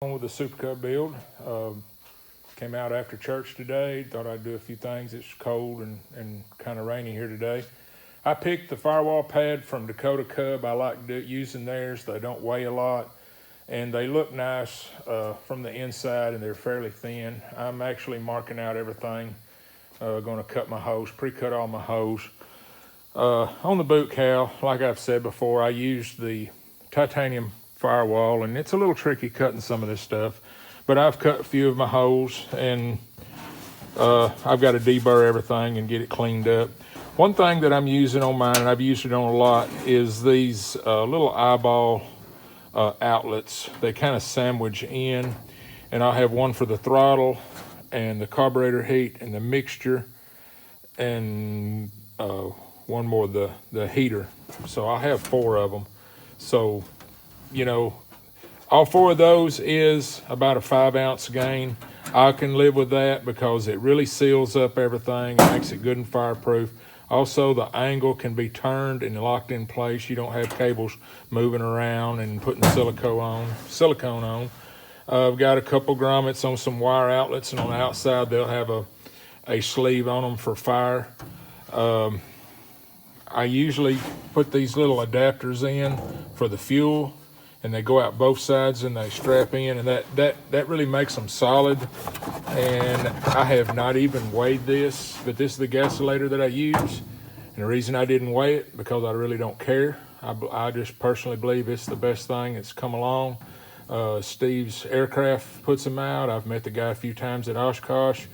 On with the Super Cub build. Came out after church today. Thought I'd do a few things. It's cold and kind of rainy here today. I picked the Firewall pad from Dakota Cub. I like using theirs. They don't weigh a lot and they look nice from the inside, and they're fairly thin. I'm actually marking out everything. Going to cut my hose, pre-cut all my hose. On the boot cowl, like I've said before, I used the titanium Firewall, and it's a little tricky cutting some of this stuff, but I've cut a few of my holes, and I've got to deburr everything and get it cleaned up. One thing that I'm using on mine, and I've used it on a lot, is these little eyeball outlets. They kind of sandwich in, and I'll have one for the throttle and the carburetor heat and the mixture, and one more, the heater. So I'll have 4 of them. So, you know, all 4 of those is about a 5-ounce gain. I can live with that because it really seals up everything and makes it good and fireproof. Also, the angle can be turned and locked in place. You don't have cables moving around and putting silicone on. I've got a couple grommets on some wire outlets, and on the outside they'll have a sleeve on them for fire. I usually put these little adapters in for the fuel, and they go out both sides and they strap in, and that really makes them solid. And I have not even weighed this, but this is the gasolator that I use. And the reason I didn't weigh it, because I really don't care. I just personally believe it's the best thing that's come along. Steve's Aircraft puts them out. I've met the guy a few times at Oshkosh.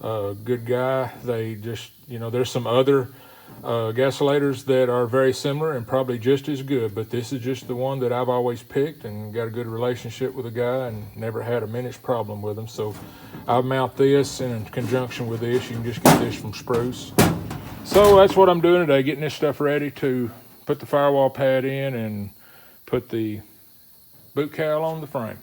Good guy. They just, you know, there's some other gasolators that are very similar and probably just as good, but this is just the one that I've always picked, and got a good relationship with the guy and never had a minute's problem with him. So I'll mount this in conjunction with this. You can just get this from Spruce. So that's what I'm doing today, getting this stuff ready to put the Firewall pad in and put the boot cowl on the frame.